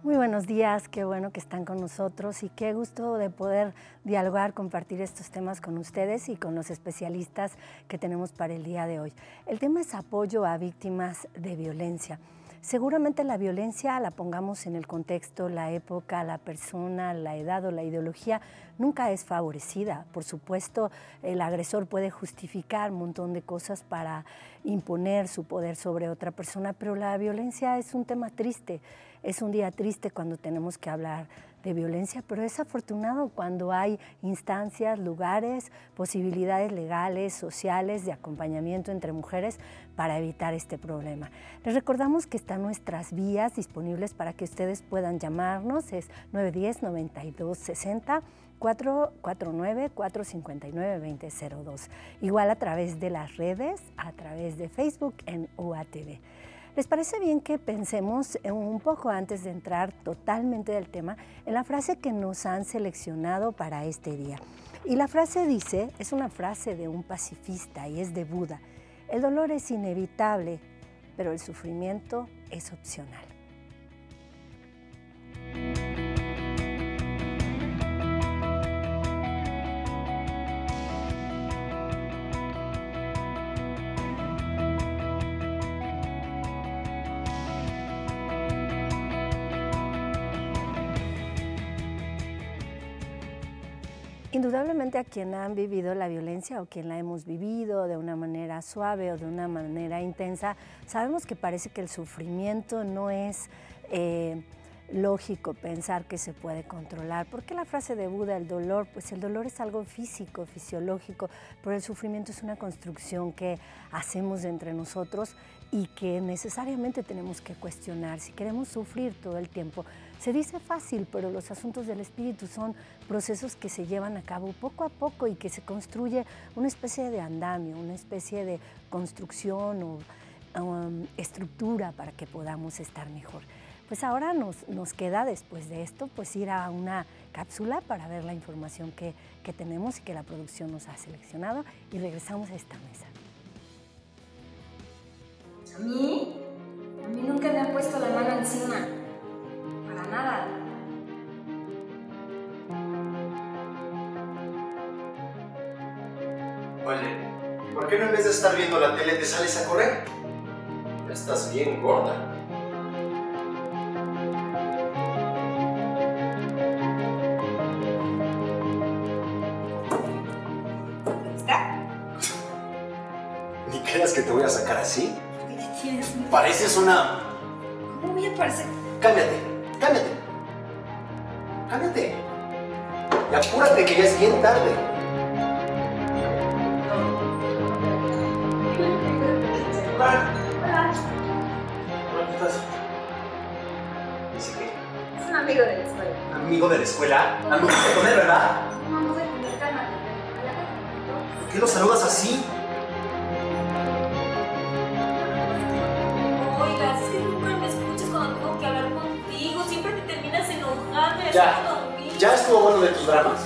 Muy buenos días, qué bueno que están con nosotros y qué gusto de poder dialogar, compartir estos temas con ustedes y con los especialistas que tenemos para el día de hoy. El tema es apoyo a víctimas de violencia. Seguramente la violencia, la pongamos en el contexto, la época, la persona, la edad o la ideología, nunca es favorecida. Por supuesto, el agresor puede justificar un montón de cosas para imponer su poder sobre otra persona, pero la violencia es un tema triste. Es un día triste cuando tenemos que hablar de violencia, pero es afortunado cuando hay instancias, lugares, posibilidades legales, sociales, de acompañamiento entre mujeres para evitar este problema. Les recordamos que están nuestras vías disponibles para que ustedes puedan llamarnos, es 910-9260, 449-459-2002. Igual a través de las redes, a través de Facebook en UATV. ¿Les parece bien que pensemos un poco antes de entrar totalmente del tema en la frase que nos han seleccionado para este día? Y la frase dice, es una frase de un pacifista y es de Buda: el dolor es inevitable, pero el sufrimiento es opcional. Indudablemente a quien han vivido la violencia o quien la hemos vivido de una manera suave o de una manera intensa, sabemos que parece que el sufrimiento no es lógico pensar que se puede controlar. ¿Por qué la frase de Buda, el dolor? Pues el dolor es algo físico, fisiológico, pero el sufrimiento es una construcción que hacemos entre nosotros y que necesariamente tenemos que cuestionar. Si queremos sufrir todo el tiempo, se dice fácil, pero los asuntos del espíritu son procesos que se llevan a cabo poco a poco y que se construye una especie de andamio, una especie de construcción o estructura para que podamos estar mejor. Pues ahora nos queda, después de esto, pues ir a una cápsula para ver la información que tenemos y que la producción nos ha seleccionado, y regresamos a esta mesa. ¿A mí? A mí nunca me han puesto la mano encima. Para nada. Oye, ¿por qué no en vez de estar viendo la tele te sales a correr? Ya estás bien gorda. ¿Está? ¿Ni creas que te voy a sacar así? ¿Qué tienes? Pareces una... ¿Cómo voy a parecer? Cámbiate, cámbiate. Cámbiate. Y apúrate que ya es bien tarde. Hola. ¿Cómo estás? ¿Dice qué? Es un amigo de la escuela. ¿Amigo de la escuela? ¿Amigo de comer, verdad? No voy a comer, cálmate. ¿Por qué lo saludas así? Oiga, es que nunca me escuchas cuando tengo que hablar contigo. Siempre te terminas enojando. Ya estuvo bueno de tus dramas.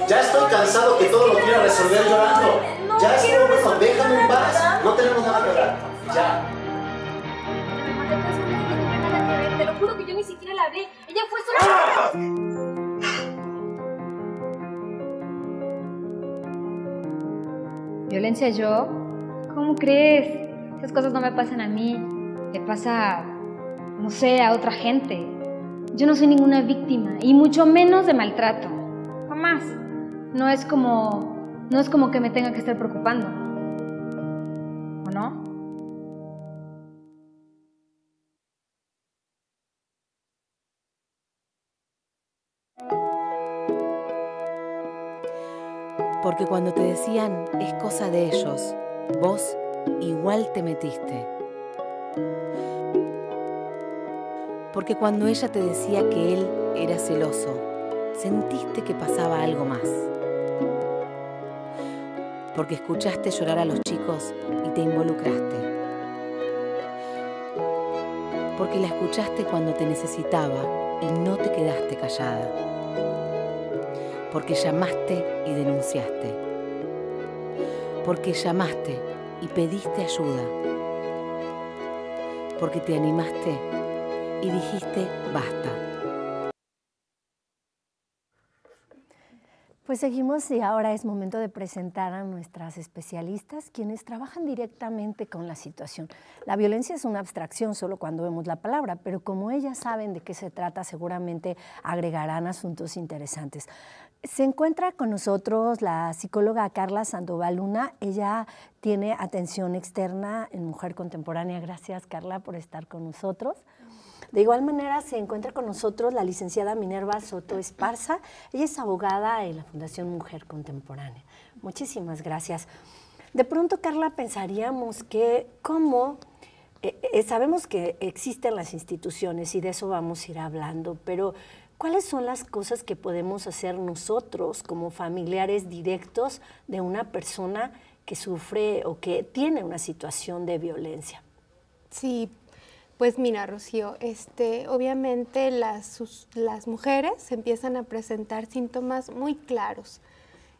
Ya estoy cansado que todo lo quiera resolver llorando. Ya estuvo bueno, déjame en paz. No tenemos nada que hablar. Ya. Te lo juro que yo ni siquiera la hablé. Ella fue sola. ¿Violencia yo? ¿Cómo crees? Esas cosas no me pasan a mí. Le pasa, no sé, a otra gente. Yo no soy ninguna víctima, y mucho menos de maltrato. Jamás. No es como que me tenga que estar preocupando. ¿O no? Porque cuando te decían es cosa de ellos, vos igual te metiste. Porque cuando ella te decía que él era celoso, sentiste que pasaba algo más. Porque escuchaste llorar a los chicos y te involucraste. Porque la escuchaste cuando te necesitaba y no te quedaste callada. Porque llamaste y denunciaste. Porque llamaste y pediste ayuda. Porque te animaste y dijiste basta. Pues seguimos y ahora es momento de presentar a nuestras especialistas, quienes trabajan directamente con la situación. La violencia es una abstracción solo cuando vemos la palabra, pero como ellas saben de qué se trata, seguramente agregarán asuntos interesantes. Se encuentra con nosotros la psicóloga Carla Sandoval Luna. Ella tiene atención externa en Mujer Contemporánea. Gracias, Carla, por estar con nosotros. De igual manera se encuentra con nosotros la licenciada Minerva Soto Esparza. Ella es abogada en la Fundación Mujer Contemporánea. Muchísimas gracias. De pronto, Carla, pensaríamos que sabemos que existen las instituciones y de eso vamos a ir hablando, pero ¿cuáles son las cosas que podemos hacer nosotros como familiares directos de una persona que sufre o que tiene una situación de violencia? Sí. Pues mira, Rocío, obviamente las mujeres empiezan a presentar síntomas muy claros.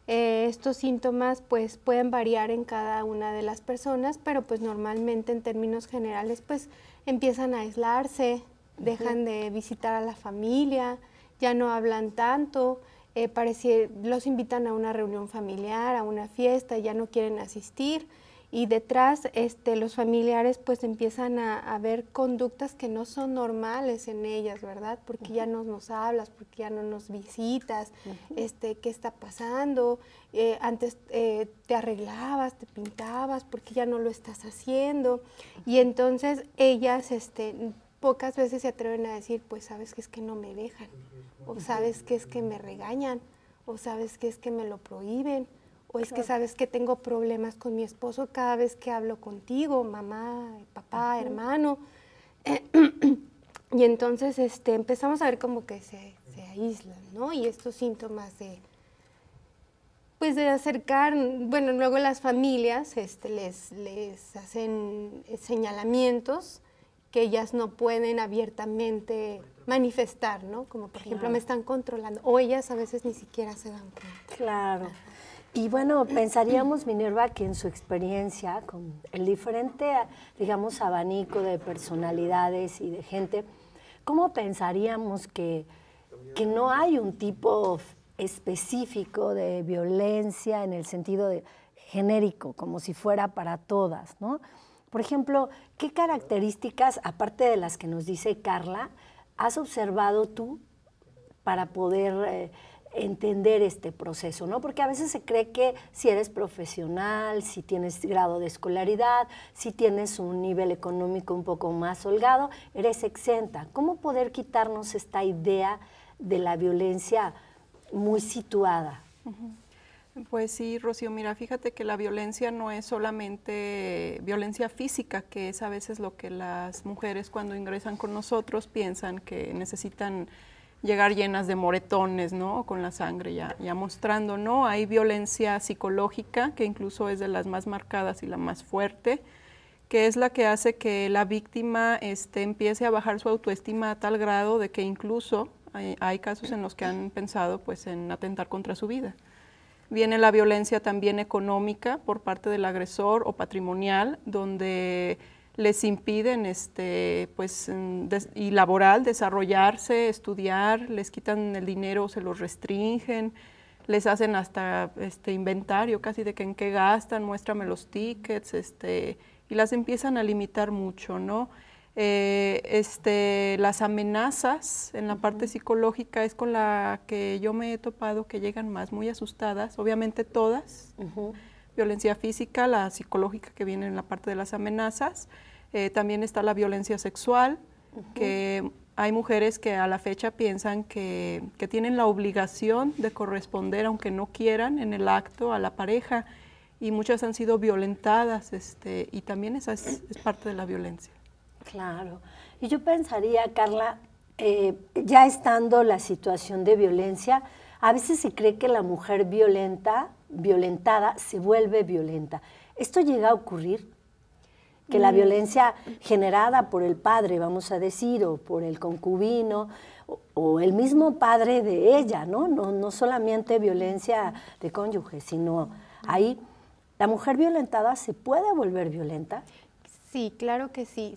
Estos síntomas pues pueden variar en cada una de las personas, pero pues normalmente en términos generales pues empiezan a aislarse, dejan de visitar a la familia, ya no hablan tanto, los invitan a una reunión familiar, a una fiesta, ya no quieren asistir. Y detrás los familiares pues empiezan a ver conductas que no son normales en ellas, ¿verdad? Porque ya no nos hablas, porque ya no nos visitas, ¿qué está pasando? Antes te arreglabas, te pintabas, porque ya no lo estás haciendo. Y entonces ellas pocas veces se atreven a decir, pues sabes que es que no me dejan, o sabes que es que me regañan, o sabes que es que me lo prohíben. O es que sabes que tengo problemas con mi esposo cada vez que hablo contigo, mamá, papá, hermano. Y entonces empezamos a ver como que se aíslan, ¿no? Y estos síntomas de acercar, bueno, luego las familias les hacen señalamientos que ellas no pueden abiertamente manifestar, ¿no? Como por ejemplo, me están controlando, o ellas a veces ni siquiera se dan cuenta. Claro. Y bueno, pensaríamos, Minerva, que en su experiencia, con el diferente, digamos, abanico de personalidades y de gente, ¿cómo pensaríamos que no hay un tipo específico de violencia en el sentido de genérico, como si fuera para todas, ¿no? Por ejemplo, ¿qué características, aparte de las que nos dice Carla, has observado tú para poder entender este proceso, ¿no? Porque a veces se cree que si eres profesional, si tienes grado de escolaridad, si tienes un nivel económico un poco más holgado, eres exenta. ¿Cómo poder quitarnos esta idea de la violencia muy situada? Pues sí, Rocío, mira, fíjate que la violencia no es solamente violencia física, que es a veces lo que las mujeres cuando ingresan con nosotros piensan que necesitan llegar llenas de moretones, ¿no? Con la sangre ya mostrando, ¿no? Hay violencia psicológica, que incluso es de las más marcadas y la más fuerte, que es la que hace que la víctima empiece a bajar su autoestima a tal grado de que incluso hay casos en los que han pensado pues en atentar contra su vida. Viene la violencia también económica por parte del agresor o patrimonial, donde les impiden y laboral desarrollarse, estudiar, les quitan el dinero, se los restringen, les hacen hasta inventario casi de que en qué gastan, muéstrame los tickets, y las empiezan a limitar mucho, ¿no? Las amenazas en la parte psicológica es con la que yo me he topado, que llegan más muy asustadas, obviamente todas, violencia física, la psicológica que viene en la parte de las amenazas, también está la violencia sexual, que hay mujeres que a la fecha piensan que tienen la obligación de corresponder, aunque no quieran, en el acto a la pareja, y muchas han sido violentadas, y también esa es parte de la violencia. Claro. Y yo pensaría, Carla, ya estando la situación de violencia, a veces se cree que la mujer violentada se vuelve violenta. ¿Esto llega a ocurrir? Que la violencia generada por el padre, vamos a decir, o por el concubino, o el mismo padre de ella, ¿no? No solamente violencia de cónyuge, sino ahí, ¿la mujer violentada se puede volver violenta? Sí, claro que sí.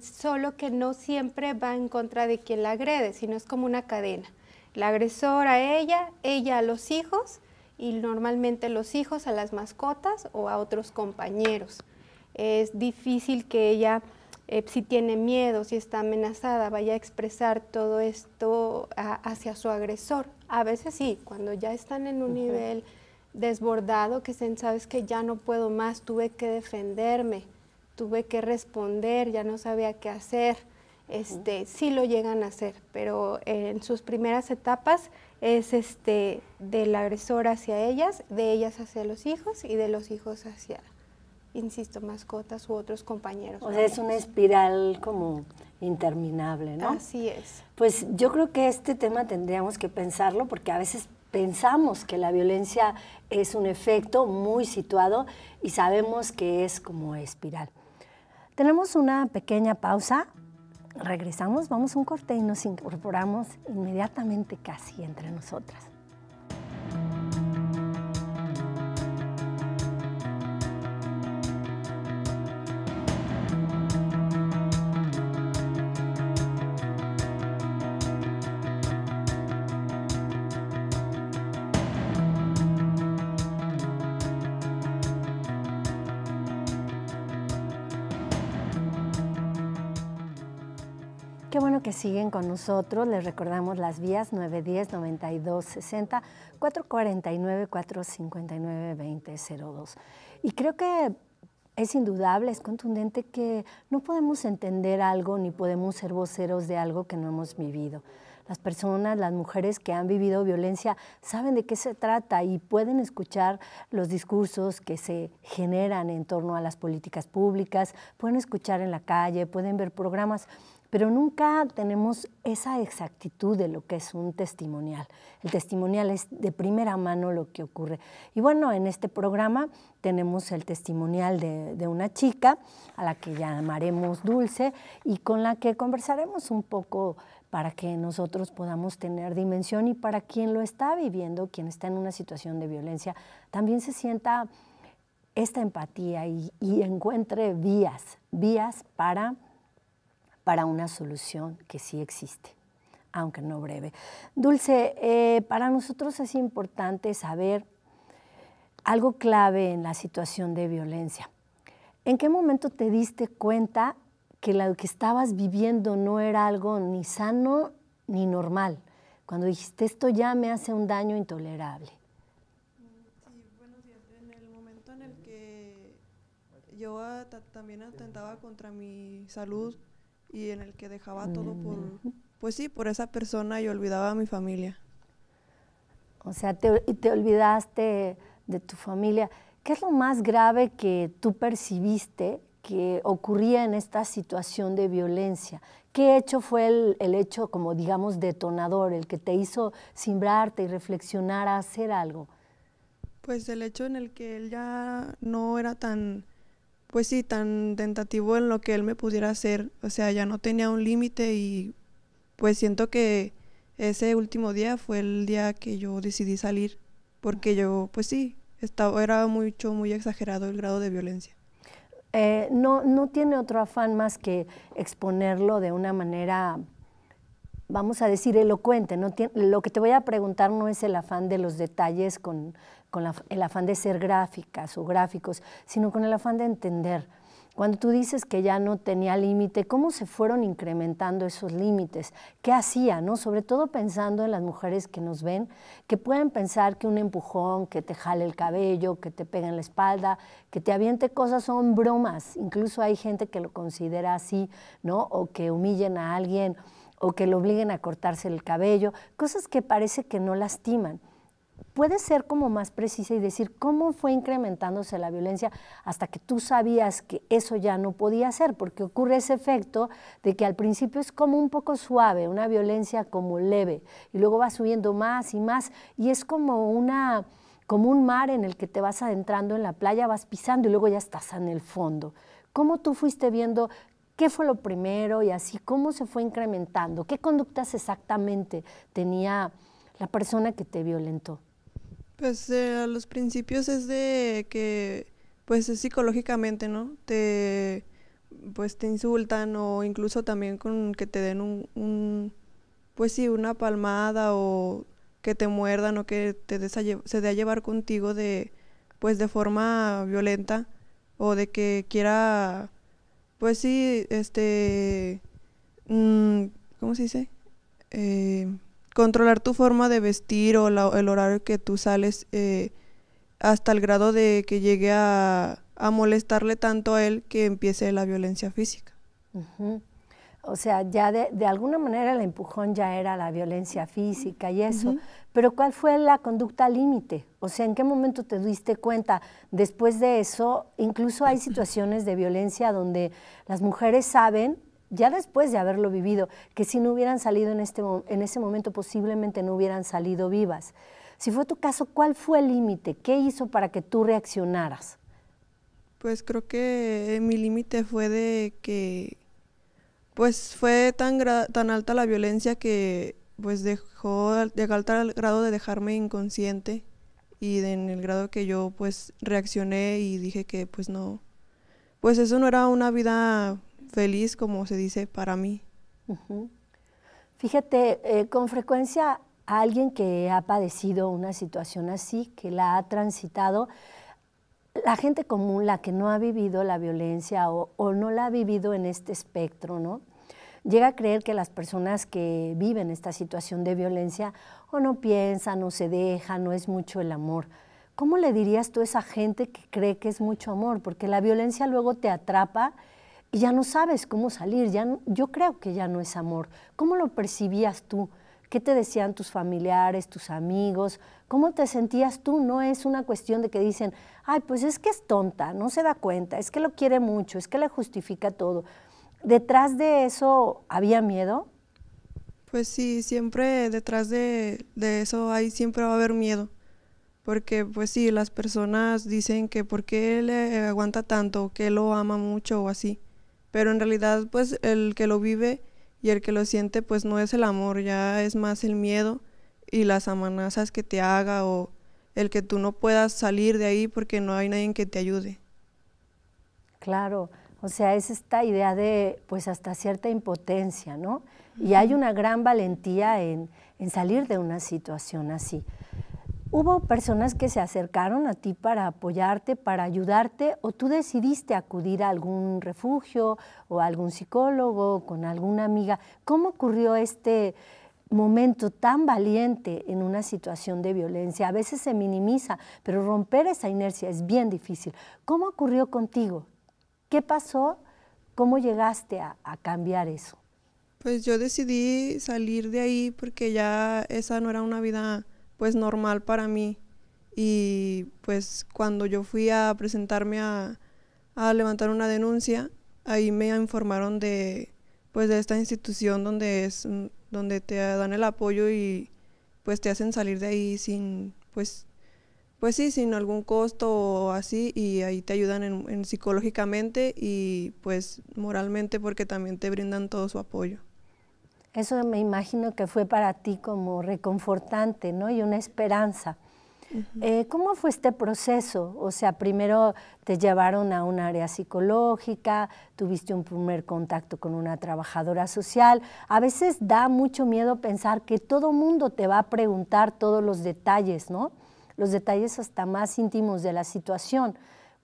Solo que no siempre va en contra de quien la agrede, sino es como una cadena. El agresor a ella a los hijos, y normalmente los hijos a las mascotas o a otros compañeros. Es difícil que ella, si tiene miedo, si está amenazada, vaya a expresar todo esto hacia su agresor. A veces sí, cuando ya están en un nivel desbordado, que sabes que ya no puedo más, tuve que defenderme, tuve que responder, ya no sabía qué hacer, sí lo llegan a hacer, pero en sus primeras etapas es del agresor hacia ellas, de ellas hacia los hijos y de los hijos hacia, insisto, mascotas u otros compañeros. O sea, es una espiral como interminable, ¿no? Así es. Pues yo creo que este tema tendríamos que pensarlo, porque a veces pensamos que la violencia es un efecto muy situado y sabemos que es como espiral. Tenemos una pequeña pausa, regresamos, vamos a un corte y nos incorporamos inmediatamente casi entre nosotras. Qué bueno que siguen con nosotros. Les recordamos las vías 910-9260, 449-459-2002. Y creo que es indudable, es contundente que no podemos entender algo ni podemos ser voceros de algo que no hemos vivido. Las personas, las mujeres que han vivido violencia saben de qué se trata y pueden escuchar los discursos que se generan en torno a las políticas públicas, pueden escuchar en la calle, pueden ver programas, pero nunca tenemos esa exactitud de lo que es un testimonial. El testimonial es de primera mano lo que ocurre. Y bueno, en este programa tenemos el testimonial de una chica a la que llamaremos Dulce y con la que conversaremos un poco para que nosotros podamos tener dimensión y para quien lo está viviendo, quien está en una situación de violencia, también se sienta esta empatía y encuentre vías para una solución que sí existe, aunque no breve. Dulce, para nosotros es importante saber algo clave en la situación de violencia. ¿En qué momento te diste cuenta que lo que estabas viviendo no era algo ni sano ni normal? Cuando dijiste, esto ya me hace un daño intolerable. Sí, buenos días. En el momento en el que yo también atentaba contra mi salud y en el que dejaba todo por esa persona y olvidaba a mi familia. O sea, te olvidaste de tu familia. ¿Qué es lo más grave que tú percibiste que ocurría en esta situación de violencia? ¿Qué hecho fue el hecho, como digamos, detonador, el que te hizo cimbrarte y reflexionar a hacer algo? Pues el hecho en el que él ya no era tan tentativo en lo que él me pudiera hacer. O sea, ya no tenía un límite y pues siento que ese último día fue el día que yo decidí salir, porque yo, era muy exagerado el grado de violencia. No tiene otro afán más que exponerlo de una manera, vamos a decir, elocuente. Lo que te voy a preguntar no es el afán de los detalles con el afán de ser gráficas o gráficos, sino con el afán de entender. Cuando tú dices que ya no tenía límite, ¿cómo se fueron incrementando esos límites? ¿Qué hacía, no? Sobre todo pensando en las mujeres que nos ven, que pueden pensar que un empujón, que te jale el cabello, que te pegue en la espalda, que te aviente cosas son bromas. Incluso hay gente que lo considera así, ¿no? O que humillen a alguien, o que lo obliguen a cortarse el cabello, cosas que parece que no lastiman. Puedes ser como más precisa y decir cómo fue incrementándose la violencia hasta que tú sabías que eso ya no podía ser, porque ocurre ese efecto de que al principio es como un poco suave, una violencia como leve, y luego va subiendo más y más, y es como un mar en el que te vas adentrando en la playa, vas pisando y luego ya estás en el fondo. ¿Cómo tú fuiste viendo qué fue lo primero y así cómo se fue incrementando? ¿Qué conductas exactamente tenía la persona que te violentó? Pues a los principios es de que, pues es psicológicamente, ¿no? Te insultan o incluso también con que te den una palmada o que te muerdan o que se dé a llevar contigo pues de forma violenta, o de que quiera, pues sí, ¿cómo se dice? Controlar tu forma de vestir o el horario que tú sales, hasta el grado de que llegue a molestarle tanto a él que empiece la violencia física. O sea, ya de alguna manera el empujón ya era la violencia física y eso, pero ¿cuál fue la conducta límite? O sea, ¿en qué momento te diste cuenta? Después de eso, incluso hay situaciones de violencia donde las mujeres saben, ya después de haberlo vivido, que si no hubieran salido en ese momento posiblemente no hubieran salido vivas. Si fue tu caso, ¿cuál fue el límite? ¿Qué hizo para que tú reaccionaras? Pues creo que mi límite fue de que pues fue tan alta la violencia que pues llegó al tal grado de dejarme inconsciente, y en el grado que yo pues reaccioné y dije que pues no, pues eso no era una vida feliz, como se dice, para mí. Fíjate, con frecuencia a alguien que ha padecido una situación así, que la ha transitado, la gente común, la que no ha vivido la violencia o no la ha vivido en este espectro, ¿no?, llega a creer que las personas que viven esta situación de violencia o no piensan o se dejan, no es mucho el amor. ¿Cómo le dirías tú a esa gente que cree que es mucho amor? Porque la violencia luego te atrapa y ya no sabes cómo salir, yo creo que ya no es amor. ¿Cómo lo percibías tú? ¿Qué te decían tus familiares, tus amigos? ¿Cómo te sentías tú? No es una cuestión de que dicen, ay, pues es que es tonta, no se da cuenta, es que lo quiere mucho, es que le justifica todo. ¿Detrás de eso había miedo? Pues sí, siempre detrás de eso siempre va a haber miedo, porque pues sí, las personas dicen que por qué le aguanta tanto, que lo ama mucho o así, pero en realidad pues el que lo vive y el que lo siente pues no es el amor, ya es más el miedo y las amenazas que te haga, o el que tú no puedas salir de ahí porque no hay nadie que te ayude. Claro. O sea, es esta idea de, pues, hasta cierta impotencia, ¿no? Y hay una gran valentía en salir de una situación así. ¿Hubo personas que se acercaron a ti para apoyarte, para ayudarte, o tú decidiste acudir a algún refugio o a algún psicólogo, con alguna amiga? ¿Cómo ocurrió este momento tan valiente en una situación de violencia? A veces se minimiza, pero romper esa inercia es bien difícil. ¿Cómo ocurrió contigo? ¿Qué pasó? ¿Cómo llegaste a cambiar eso? Pues yo decidí salir de ahí porque ya esa no era una vida pues normal para mí, y pues cuando yo fui a presentarme a levantar una denuncia, ahí me informaron de esta institución donde te dan el apoyo y pues te hacen salir de ahí sin sin algún costo o así, y ahí te ayudan en psicológicamente y pues moralmente, porque también te brindan todo su apoyo. Eso me imagino que fue para ti como reconfortante, ¿no? Y una esperanza. ¿Cómo fue este proceso? O sea, primero te llevaron a un área psicológica, tuviste un primer contacto con una trabajadora social. A veces da mucho miedo pensar que todo mundo te va a preguntar todos los detalles, ¿no? Los detalles hasta más íntimos de la situación.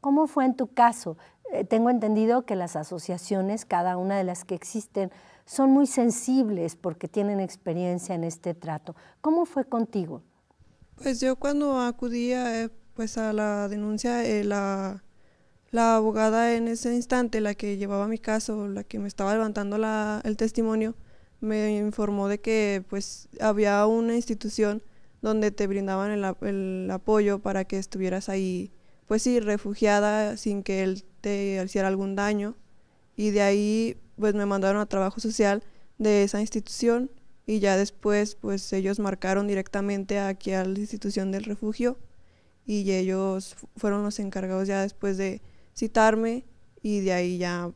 ¿Cómo fue en tu caso? Tengo entendido que las asociaciones, cada una de las que existen, son muy sensibles porque tienen experiencia en este trato. ¿Cómo fue contigo? Pues yo cuando acudí a la denuncia, la abogada en ese instante, la que llevaba mi caso, la que me estaba levantando el testimonio, me informó de que pues había una institución donde te brindaban el apoyo para que estuvieras ahí, pues sí, refugiada sin que él te hiciera algún daño. Y de ahí pues me mandaron a trabajo social de esa institución, y ya después pues ellos marcaron directamente aquí a la institución del refugio, y ellos fueron los encargados ya después de citarme, y de ahí ya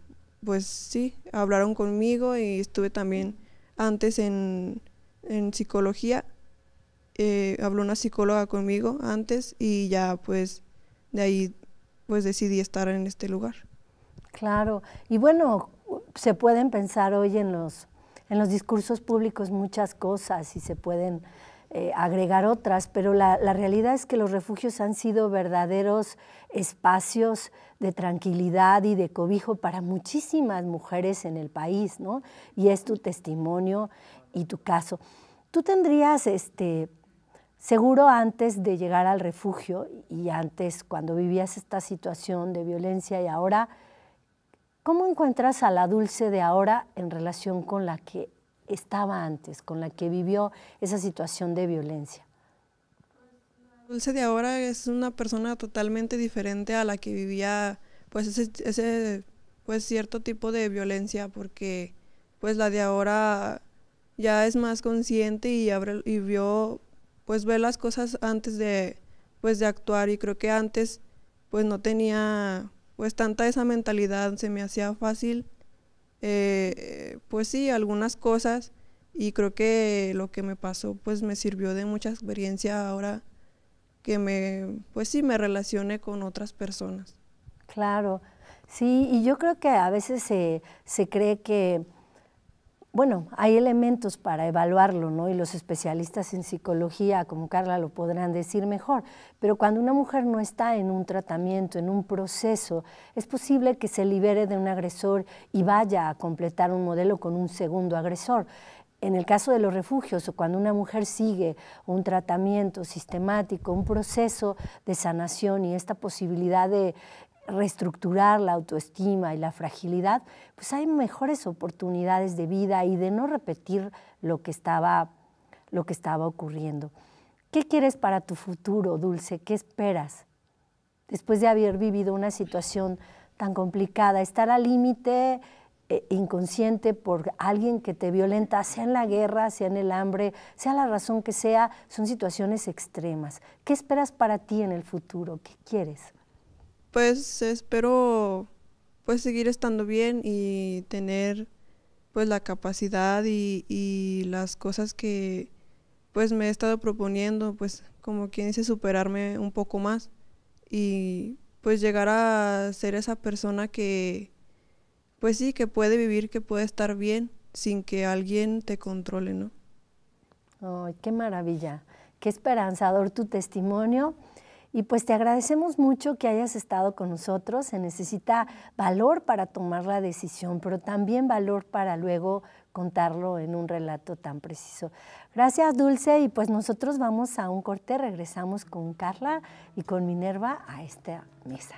pues sí, hablaron conmigo, y estuve también antes en psicología. Habló una psicóloga conmigo antes, y ya pues de ahí pues decidí estar en este lugar. Claro, y bueno, se pueden pensar hoy en los discursos públicos muchas cosas, y se pueden agregar otras, pero la realidad es que los refugios han sido verdaderos espacios de tranquilidad y de cobijo para muchísimas mujeres en el país, ¿no? Y es tu testimonio y tu caso. Tú tendrías, seguro antes de llegar al refugio y antes cuando vivías esta situación de violencia y ahora, ¿cómo encuentras a la Dulce de ahora en relación con la que estaba antes, con la que vivió esa situación de violencia? Dulce de ahora es una persona totalmente diferente a la que vivía pues ese pues cierto tipo de violencia, porque pues la de ahora ya es más consciente y vio, pues ve las cosas antes de pues de actuar, y creo que antes pues no tenía pues tanta esa mentalidad, se me hacía fácil pues sí, algunas cosas, y creo que lo que me pasó pues me sirvió de mucha experiencia ahora que pues sí, me relacione con otras personas. Claro, sí, y yo creo que a veces se cree que, bueno, hay elementos para evaluarlo, ¿no? Y los especialistas en psicología, como Carla, lo podrán decir mejor, pero cuando una mujer no está en un tratamiento, en un proceso, es posible que se libere de un agresor y vaya a completar un modelo con un segundo agresor. En el caso de los refugios, o cuando una mujer sigue un tratamiento sistemático, un proceso de sanación y esta posibilidad de reestructurar la autoestima y la fragilidad, pues hay mejores oportunidades de vida y de no repetir lo que estaba ocurriendo. ¿Qué quieres para tu futuro, Dulce? ¿Qué esperas? Después de haber vivido una situación tan complicada, estar al límite inconsciente por alguien que te violenta, sea en la guerra, sea en el hambre, sea la razón que sea, son situaciones extremas. ¿Qué esperas para ti en el futuro? ¿Qué quieres? Pues espero pues seguir estando bien y tener pues la capacidad y las cosas que pues me he estado proponiendo, pues como quien dice, superarme un poco más y pues llegar a ser esa persona que pues sí, que puede vivir, que puede estar bien sin que alguien te controle, ¿no? ¡Ay, qué maravilla! Qué esperanzador tu testimonio. Y pues te agradecemos mucho que hayas estado con nosotros. Se necesita valor para tomar la decisión, pero también valor para luego contarlo en un relato tan preciso. Gracias, Dulce, y pues nosotros vamos a un corte, regresamos con Carla y con Minerva a esta mesa.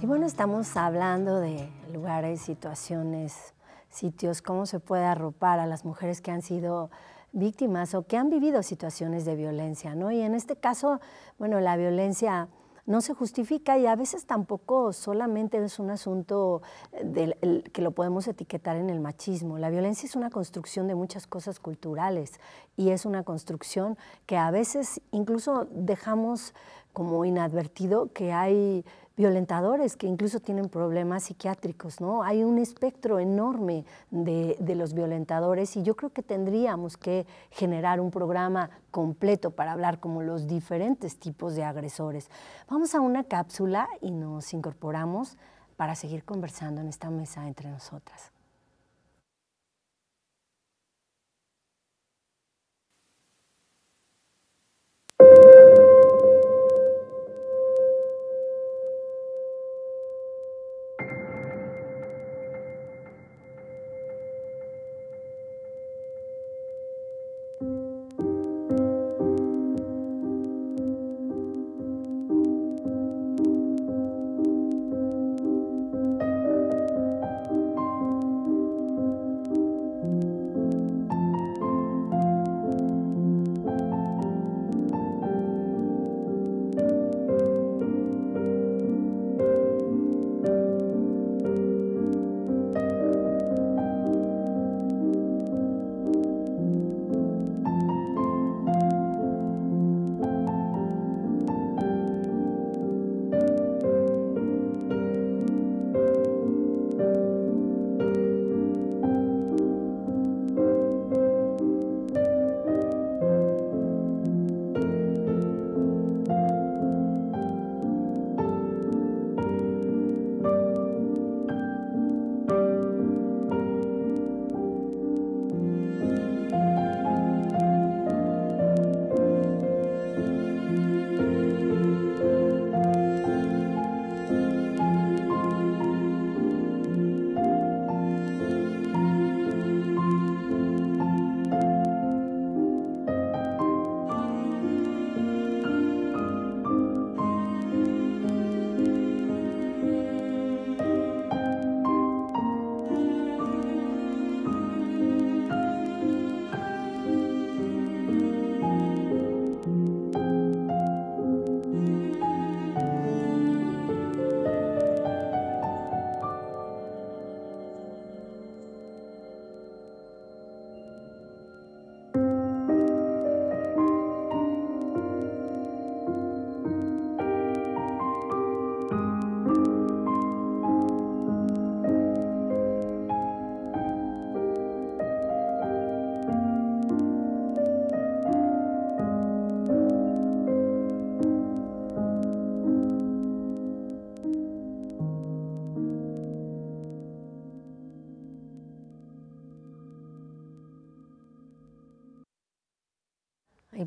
Y bueno, estamos hablando de lugares, situaciones, sitios, cómo se puede arropar a las mujeres que han sido víctimas o que han vivido situaciones de violencia, ¿no? Y en este caso, bueno, la violencia no se justifica y a veces tampoco solamente es un asunto que lo podemos etiquetar en el machismo. La violencia es una construcción de muchas cosas culturales y es una construcción que a veces incluso dejamos como inadvertido que hay violentadores que incluso tienen problemas psiquiátricos, ¿no? Hay un espectro enorme de los violentadores y yo creo que tendríamos que generar un programa completo para hablar como los diferentes tipos de agresores. Vamos a una cápsula y nos incorporamos para seguir conversando en esta mesa entre nosotras.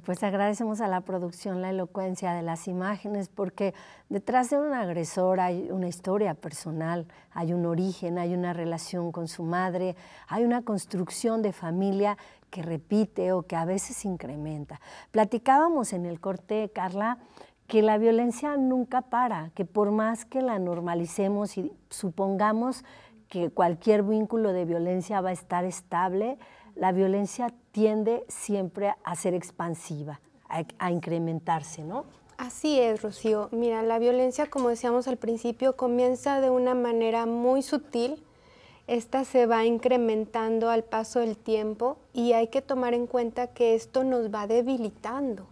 pues agradecemos a la producción la elocuencia de las imágenes, porque detrás de un agresor hay una historia personal, hay un origen, hay una relación con su madre, hay una construcción de familia que repite o que a veces incrementa. Platicábamos en el corte, Carla, que la violencia nunca para, que por más que la normalicemos y supongamos que cualquier vínculo de violencia va a estar estable, la violencia tiende siempre a ser expansiva, a incrementarse, ¿no? Así es, Rocío. Mira, la violencia, como decíamos al principio, comienza de una manera muy sutil. Esta se va incrementando al paso del tiempo y hay que tomar en cuenta que esto nos va debilitando,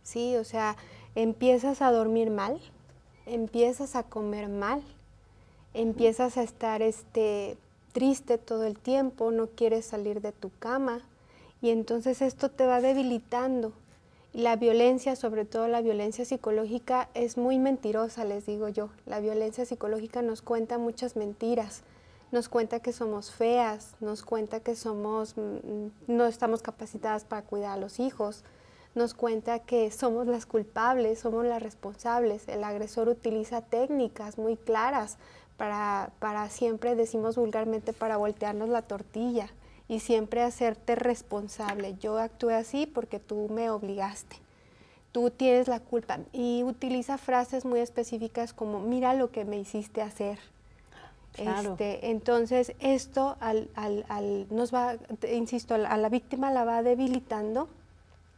¿sí? O sea, empiezas a dormir mal, empiezas a comer mal, empiezas a estar triste todo el tiempo, no quieres salir de tu cama y entonces esto te va debilitando. Y la violencia, sobre todo la violencia psicológica, es muy mentirosa, les digo yo. La violencia psicológica nos cuenta muchas mentiras, nos cuenta que somos feas, nos cuenta que no estamos capacitadas para cuidar a los hijos, nos cuenta que somos las culpables, somos las responsables. El agresor utiliza técnicas muy claras para siempre, decimos vulgarmente, para voltearnos la tortilla y siempre hacerte responsable. Yo actué así porque tú me obligaste, tú tienes la culpa. Y utiliza frases muy específicas como, mira lo que me hiciste hacer. Claro. Entonces, esto nos va, insisto, a la víctima la va debilitando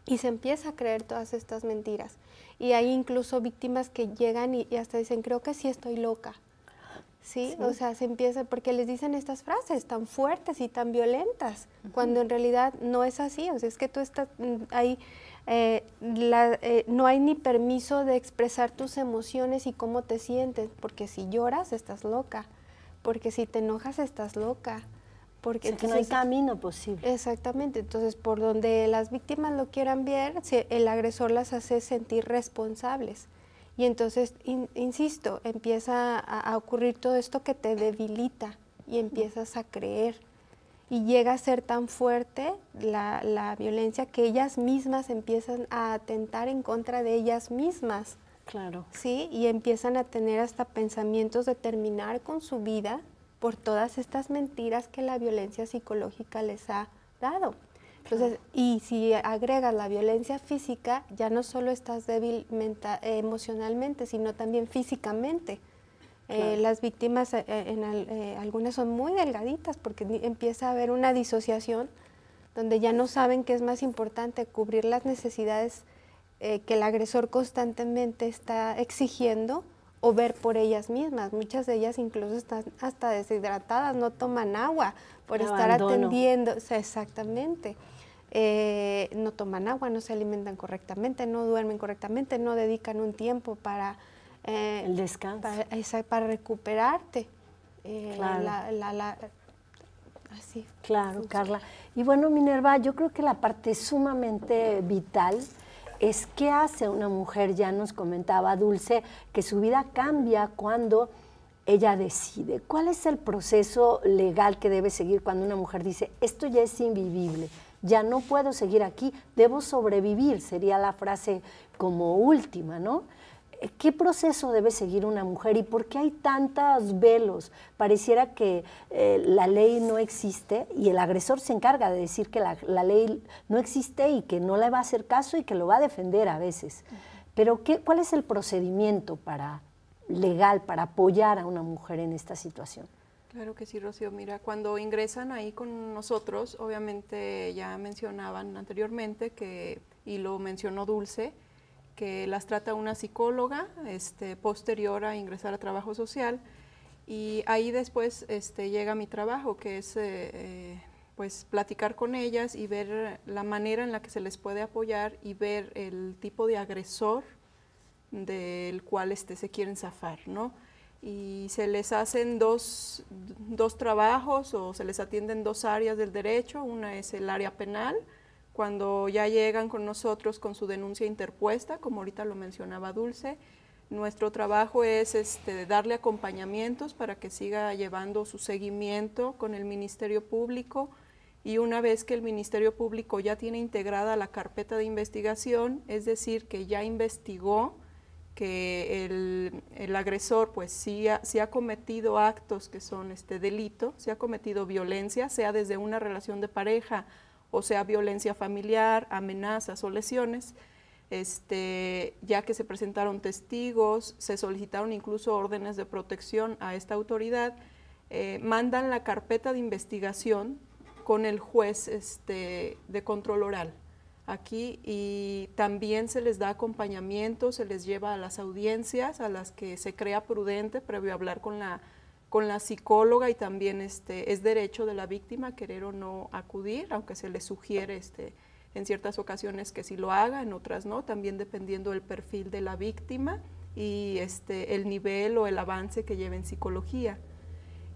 y se empieza a creer todas estas mentiras. Y hay incluso víctimas que llegan y hasta dicen, creo que sí estoy loca. ¿Sí? O sea, se empieza porque les dicen estas frases tan fuertes y tan violentas, cuando en realidad no es así. O sea, es que tú estás ahí, no hay ni permiso de expresar tus emociones y cómo te sientes, porque si lloras estás loca, porque si te enojas estás loca. Porque entonces, que no hay camino posible. Exactamente, entonces por donde las víctimas lo quieran ver, el agresor las hace sentir responsables. Y entonces, insisto, empieza a ocurrir todo esto que te debilita y empiezas a creer. Y llega a ser tan fuerte la violencia que ellas mismas empiezan a atentar en contra de ellas mismas. Claro. ¿Sí? Y empiezan a tener hasta pensamientos de terminar con su vida por todas estas mentiras que la violencia psicológica les ha dado. Entonces, y si agregas la violencia física, ya no solo estás débil emocionalmente, sino también físicamente. Claro. Las víctimas, algunas son muy delgaditas porque empieza a haber una disociación donde ya no saben qué es más importante, cubrir las necesidades que el agresor constantemente está exigiendo o ver por ellas mismas. Muchas de ellas incluso están hasta deshidratadas, no toman agua por estar atendiendo. O sea, exactamente. No toman agua, no se alimentan correctamente, no duermen correctamente, no dedican un tiempo para el descanso, para recuperarte. Claro. Así. Claro, Carla. Y bueno, Minerva, yo creo que la parte sumamente vital es qué hace una mujer. Ya nos comentaba Dulce que su vida cambia cuando ella decide. ¿Cuál es el proceso legal que debe seguir cuando una mujer dice, esto ya es invivible, ya no puedo seguir aquí, debo sobrevivir? Sería la frase como última, ¿no? ¿Qué proceso debe seguir una mujer y por qué hay tantos velos? Pareciera que la ley no existe y el agresor se encarga de decir que la ley no existe y que no le va a hacer caso y que lo va a defender a veces. Pero ¿cuál es el procedimiento legal para apoyar a una mujer en esta situación? Claro que sí, Rocío. Mira, cuando ingresan ahí con nosotros, obviamente ya mencionaban anteriormente y lo mencionó Dulce, que las trata una psicóloga posterior a ingresar a trabajo social, y ahí después llega mi trabajo, que es pues platicar con ellas y ver la manera en la que se les puede apoyar y ver el tipo de agresor del cual se quieren zafar, ¿no? Y se les hacen dos trabajos o se les atienden dos áreas del derecho. Una es el área penal, cuando ya llegan con nosotros con su denuncia interpuesta, como ahorita lo mencionaba Dulce. Nuestro trabajo es darle acompañamientos para que siga llevando su seguimiento con el Ministerio Público, y una vez que el Ministerio Público ya tiene integrada la carpeta de investigación, es decir, que ya investigó que el agresor pues sí ha cometido actos que son delito, sí ha cometido violencia, sea desde una relación de pareja o sea violencia familiar, amenazas o lesiones, ya que se presentaron testigos, se solicitaron incluso órdenes de protección a esta autoridad, mandan la carpeta de investigación con el juez de control oral aquí, y también se les da acompañamiento, se les lleva a las audiencias a las que se crea prudente previo a hablar con la psicóloga, y también es derecho de la víctima querer o no acudir, aunque se le sugiere en ciertas ocasiones que sí lo haga, en otras no, también dependiendo del perfil de la víctima y el nivel o el avance que lleve en psicología.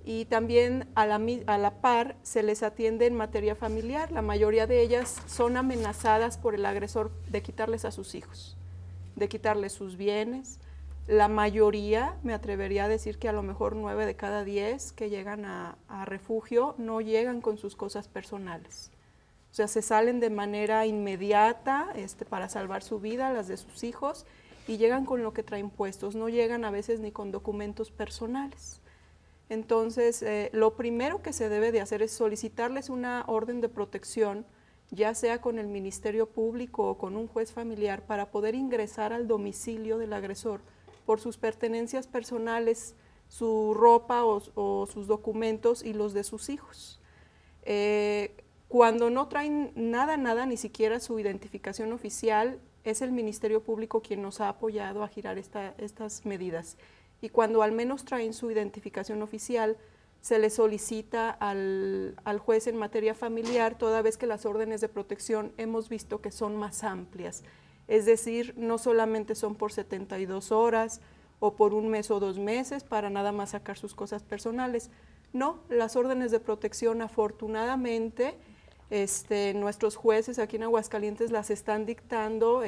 Y también a la par se les atiende en materia familiar. La mayoría de ellas son amenazadas por el agresor de quitarles a sus hijos, de quitarles sus bienes. La mayoría, me atrevería a decir que a lo mejor 9 de cada 10 que llegan a refugio no llegan con sus cosas personales. O sea, se salen de manera inmediata para salvar su vida, las de sus hijos, y llegan con lo que traen puestos, no llegan a veces ni con documentos personales. Entonces, lo primero que se debe de hacer es solicitarles una orden de protección, ya sea con el Ministerio Público o con un juez familiar, para poder ingresar al domicilio del agresor por sus pertenencias personales, su ropa o sus documentos y los de sus hijos. Cuando no traen nada, ni siquiera su identificación oficial, es el Ministerio Público quien nos ha apoyado a girar estas medidas. Y cuando al menos traen su identificación oficial, se le solicita al juez en materia familiar, toda vez que las órdenes de protección hemos visto que son más amplias. Es decir, no solamente son por 72 horas o por 1 mes o 2 meses para nada más sacar sus cosas personales. No, las órdenes de protección afortunadamente nuestros jueces aquí en Aguascalientes las están dictando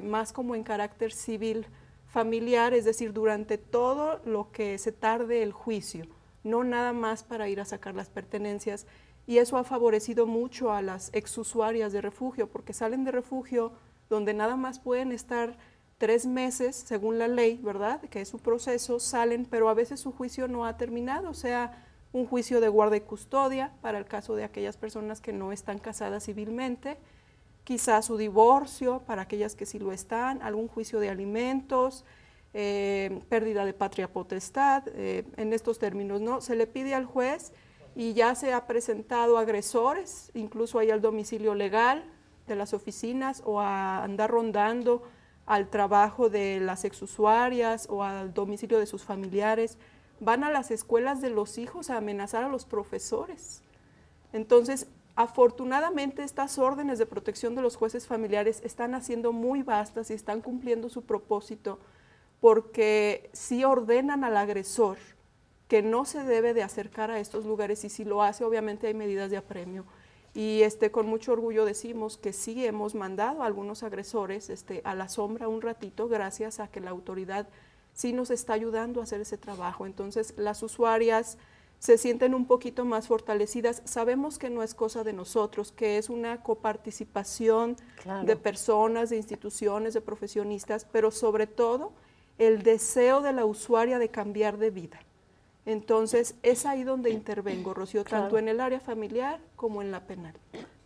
más como en carácter civil familiar, es decir, durante todo lo que se tarde el juicio, no nada más para ir a sacar las pertenencias, y eso ha favorecido mucho a las exusuarias de refugio, porque salen de refugio donde nada más pueden estar 3 meses, según la ley, ¿verdad?, que es su proceso, salen, pero a veces su juicio no ha terminado, o sea, un juicio de guarda y custodia para el caso de aquellas personas que no están casadas civilmente, quizás su divorcio para aquellas que sí lo están, algún juicio de alimentos, pérdida de patria potestad, en estos términos, ¿no? Se le pide al juez y ya se ha presentado agresores, incluso ahí al domicilio legal de las oficinas o a andar rondando al trabajo de las exusuarias o al domicilio de sus familiares, van a las escuelas de los hijos a amenazar a los profesores. Entonces, afortunadamente, estas órdenes de protección de los jueces familiares están haciendo muy vastas y están cumpliendo su propósito, porque sí ordenan al agresor que no se debe de acercar a estos lugares, y si lo hace, obviamente hay medidas de apremio. Y con mucho orgullo decimos que sí hemos mandado a algunos agresores a la sombra un ratito, gracias a que la autoridad sí nos está ayudando a hacer ese trabajo. Entonces, las usuarias se sienten un poquito más fortalecidas. Sabemos que no es cosa de nosotros, que es una coparticipación de personas, de instituciones, de profesionistas, pero sobre todo el deseo de la usuaria de cambiar de vida. Entonces, es ahí donde intervengo, Rocío, tanto en el área familiar como en la penal.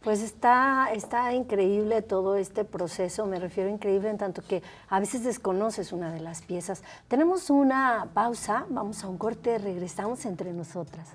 Pues está increíble todo este proceso, me refiero increíble en tanto que a veces desconoces una de las piezas. Tenemos una pausa, vamos a un corte, regresamos entre nosotras.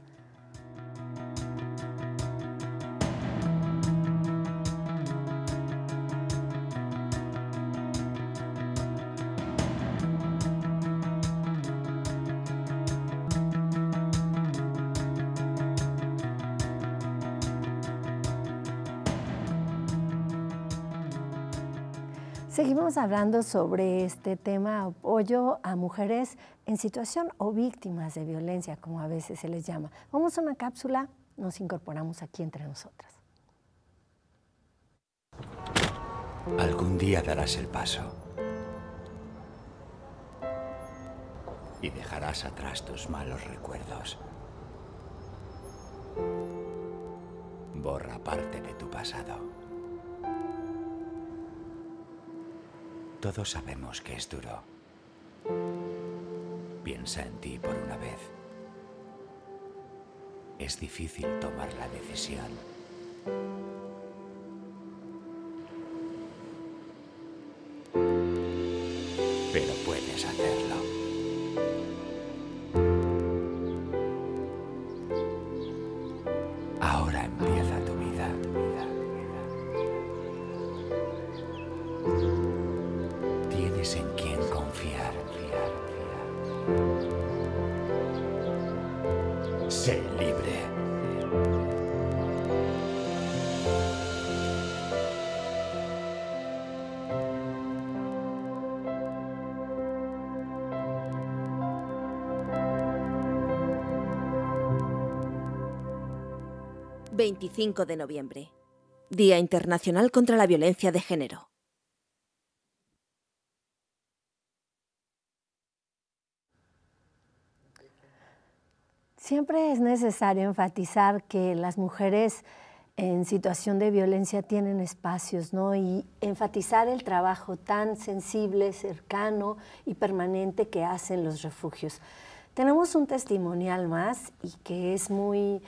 Seguimos hablando sobre este tema, apoyo a mujeres en situación o víctimas de violencia, como a veces se les llama. Vamos a una cápsula, nos incorporamos aquí entre nosotras. Algún día darás el paso y dejarás atrás tus malos recuerdos. borra parte de tu pasado. Todos sabemos que es duro. Piensa en ti por una vez. Es difícil tomar la decisión. Pero puedes hacerlo. Ahora empieza tu vida. Tienes en quién confiar. Sé libre. ...25 de noviembre... Día Internacional contra la Violencia de Género. Siempre es necesario enfatizar que las mujeres en situación de violencia tienen espacios, ¿no? Y enfatizar el trabajo tan sensible, cercano y permanente que hacen los refugios. Tenemos un testimonial más y que es muy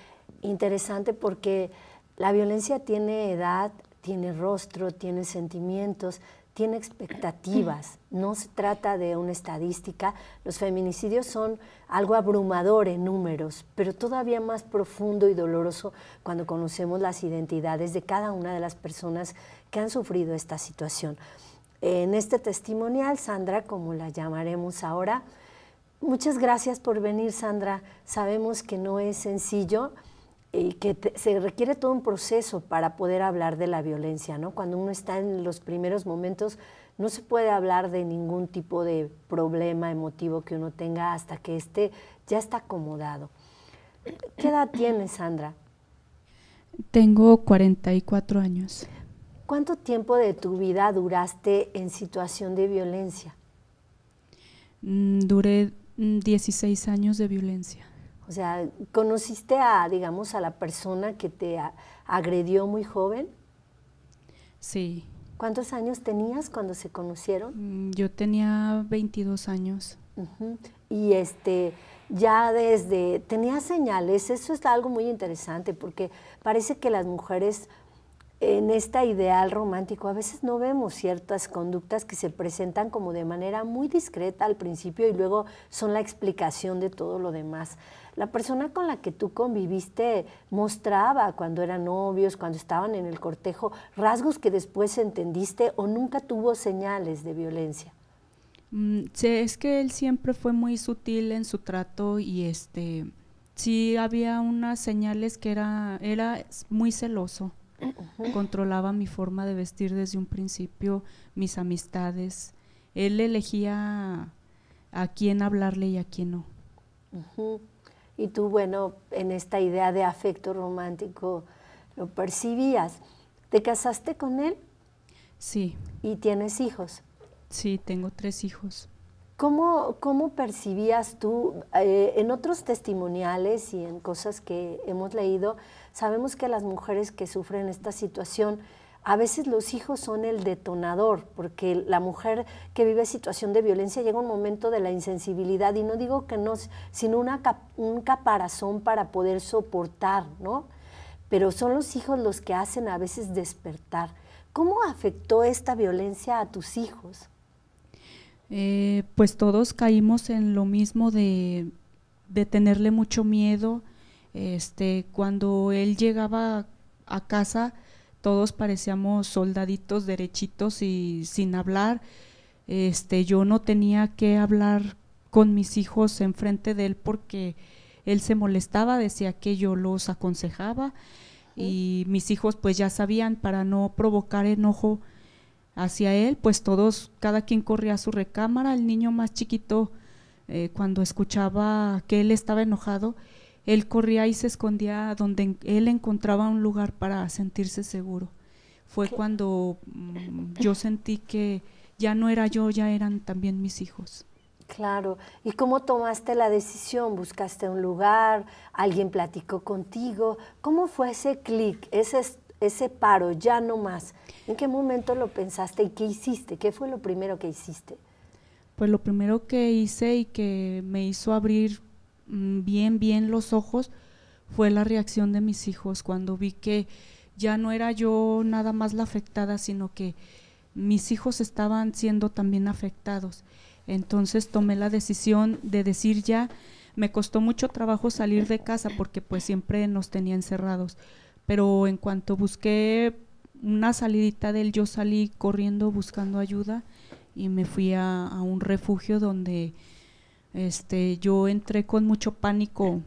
interesante porque la violencia tiene edad, tiene rostro, tiene sentimientos, tiene expectativas. No se trata de una estadística. Los feminicidios son algo abrumador en números, pero todavía más profundo y doloroso cuando conocemos las identidades de cada una de las personas que han sufrido esta situación. En este testimonial, Sandra, como la llamaremos ahora, muchas gracias por venir, Sandra. Sabemos que no es sencillo y que se requiere todo un proceso para poder hablar de la violencia, ¿no? Cuando uno está en los primeros momentos, no se puede hablar de ningún tipo de problema emotivo que uno tenga hasta que ya está acomodado. ¿Qué edad tienes, Sandra? Tengo 44 años. ¿Cuánto tiempo de tu vida duraste en situación de violencia? Duré 16 años de violencia. O sea, ¿conociste digamos, a la persona que te agredió muy joven? Sí. ¿Cuántos años tenías cuando se conocieron? Yo tenía 22 años. Y ya tenía señales. Eso es algo muy interesante porque parece que las mujeres en este ideal romántico a veces no vemos ciertas conductas que se presentan como de manera muy discreta al principio y luego son la explicación de todo lo demás. La persona con la que tú conviviste mostraba cuando eran novios, cuando estaban en el cortejo, rasgos que después entendiste o nunca tuvo señales de violencia. Sí, es que él siempre fue muy sutil en su trato y sí había unas señales que era muy celoso. Controlaba mi forma de vestir desde un principio, mis amistades. Él elegía a quién hablarle y a quién no. Y tú, bueno, en esta idea de afecto romántico lo percibías. ¿Te casaste con él? Sí. ¿Y tienes hijos? Sí, tengo 3 hijos. ¿Cómo percibías tú, en otros testimoniales y en cosas que hemos leído, sabemos que las mujeres que sufren esta situación, a veces los hijos son el detonador, porque la mujer que vive situación de violencia llega un momento de la insensibilidad, y no digo que no, sino un caparazón para poder soportar, ¿no? Pero son los hijos los que hacen a veces despertar. ¿Cómo afectó esta violencia a tus hijos? Pues todos caímos en lo mismo de tenerle mucho miedo. Cuando él llegaba a casa, todos parecíamos soldaditos derechitos y sin hablar. Yo no tenía que hablar con mis hijos enfrente de él porque él se molestaba, decía que yo los aconsejaba y mis hijos pues ya sabían, para no provocar enojo hacia él, pues todos, cada quien corría a su recámara. El niño más chiquito, cuando escuchaba que él estaba enojado, él corría y se escondía donde él encontraba un lugar para sentirse seguro. Fue cuando yo sentí que ya no era yo, ya eran también mis hijos. Claro. ¿Y cómo tomaste la decisión? ¿Buscaste un lugar? ¿Alguien platicó contigo? ¿Cómo fue ese clic, ese paro, ya no más? ¿En qué momento lo pensaste y qué hiciste? ¿Qué fue lo primero que hiciste? Pues lo primero que hice y que me hizo abrir bien los ojos fue la reacción de mis hijos cuando vi que ya no era yo nada más la afectada, sino que mis hijos estaban siendo también afectados. Entonces tomé la decisión de decir ya, me costó mucho trabajo salir de casa porque pues siempre nos tenía encerrados, pero en cuanto busqué una salidita de él, yo salí corriendo buscando ayuda y me fui a un refugio donde yo entré con mucho pánico,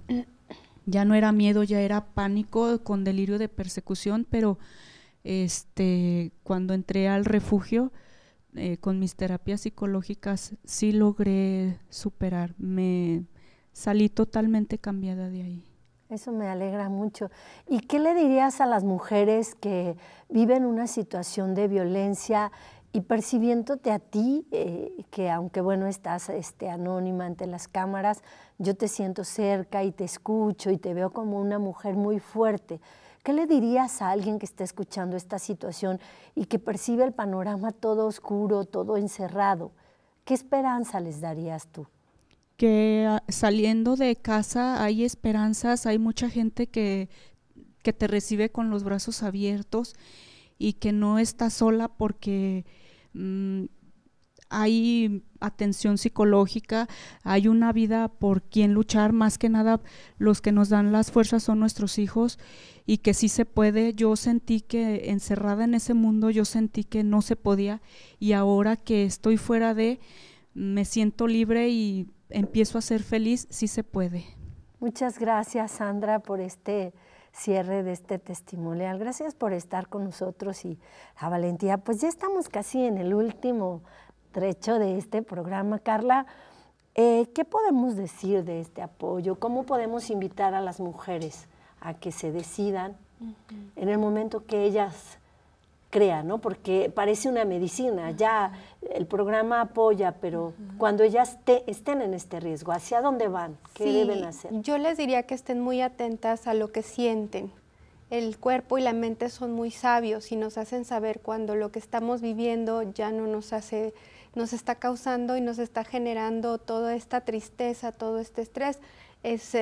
ya no era miedo, ya era pánico con delirio de persecución, pero cuando entré al refugio con mis terapias psicológicas sí logré superar, me salí totalmente cambiada de ahí. Eso me alegra mucho. ¿Y qué le dirías a las mujeres que viven una situación de violencia y percibiéndote a ti, que aunque bueno estás anónima ante las cámaras, yo te siento cerca y te escucho y te veo como una mujer muy fuerte? ¿Qué le dirías a alguien que está escuchando esta situación y que percibe el panorama todo oscuro, todo encerrado? ¿Qué esperanza les darías tú? Que saliendo de casa hay esperanzas, hay mucha gente que te recibe con los brazos abiertos y que no estás sola porque hay atención psicológica, hay una vida por quien luchar, más que nada los que nos dan las fuerzas son nuestros hijos y que sí se puede. Yo sentí que encerrada en ese mundo, yo sentí que no se podía y ahora que estoy fuera me siento libre y empiezo a ser feliz, sí se puede. Muchas gracias, Sandra, por este cierre de este testimonial. Gracias por estar con nosotros y la valentía. Pues ya estamos casi en el último trecho de este programa. Carla, ¿qué podemos decir de este apoyo? ¿Cómo podemos invitar a las mujeres a que se decidan en el momento que ellas crean, ¿no? Porque parece una medicina, ya el programa apoya, pero cuando ellas estén en este riesgo, ¿hacia dónde van? ¿Qué deben hacer? Yo les diría que estén muy atentas a lo que sienten. El cuerpo y la mente son muy sabios y nos hacen saber cuando lo que estamos viviendo ya no nos está causando y nos está generando toda esta tristeza, todo este estrés. Es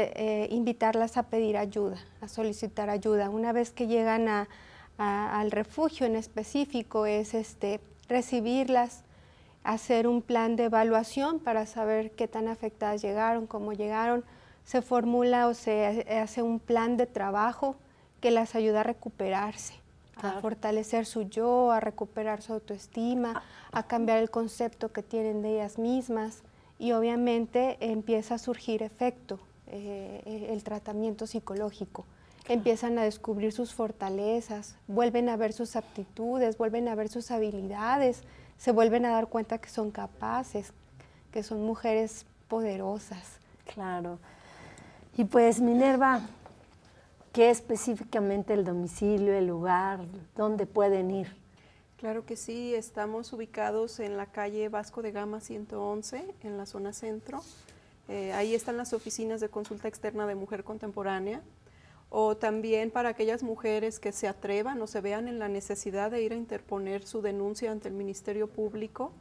invitarlas a pedir ayuda, a solicitar ayuda. Una vez que llegan al refugio en específico es recibirlas, hacer un plan de evaluación para saber qué tan afectadas llegaron, cómo llegaron. Se formula o se hace un plan de trabajo que las ayuda a recuperarse, a fortalecer su yo, a recuperar su autoestima, a cambiar el concepto que tienen de ellas mismas y obviamente empieza a surgir efecto el tratamiento psicológico. Empiezan a descubrir sus fortalezas, vuelven a ver sus aptitudes, vuelven a ver sus habilidades, se vuelven a dar cuenta que son capaces, que son mujeres poderosas. Claro. Y pues Minerva, ¿qué específicamente el domicilio, el lugar, dónde pueden ir? Claro que sí, estamos ubicados en la calle Vasco de Gama 111, en la zona centro. Ahí están las oficinas de consulta externa de Mujer Contemporánea. O también para aquellas mujeres que se atrevan o se vean en la necesidad de ir a interponer su denuncia ante el Ministerio Público,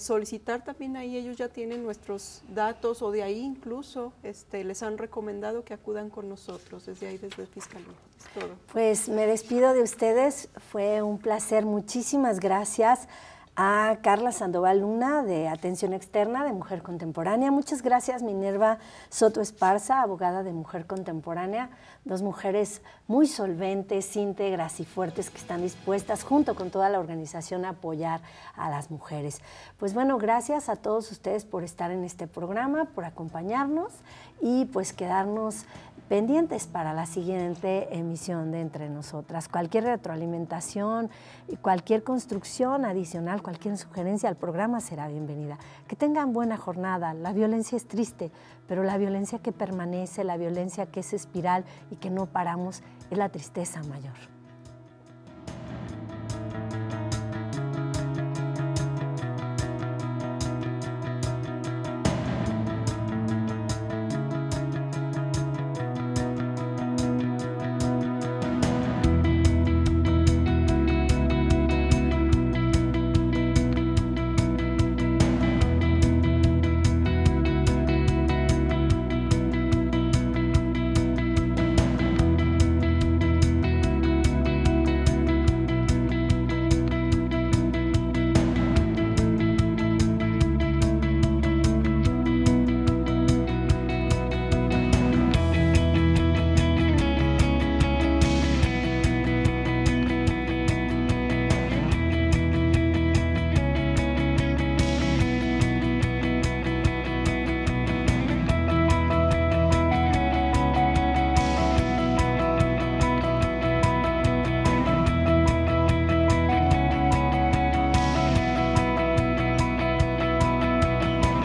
solicitar también ahí, ellos ya tienen nuestros datos o de ahí incluso les han recomendado que acudan con nosotros, desde ahí, desde Fiscalía. Es todo. Pues me despido de ustedes, fue un placer, muchísimas gracias a Carla Sandoval Luna de Atención Externa de Mujer Contemporánea. Muchas gracias Minerva Soto Esparza, abogada de Mujer Contemporánea, dos mujeres muy solventes, íntegras y fuertes que están dispuestas junto con toda la organización a apoyar a las mujeres. Pues bueno, gracias a todos ustedes por estar en este programa, por acompañarnos y pues quedarnos pendientes para la siguiente emisión de Entre Nosotras. Cualquier retroalimentación y cualquier construcción adicional, cualquier sugerencia al programa será bienvenida. Que tengan buena jornada. La violencia es triste, pero la violencia que permanece, la violencia que es espiral y que no paramos, es la tristeza mayor.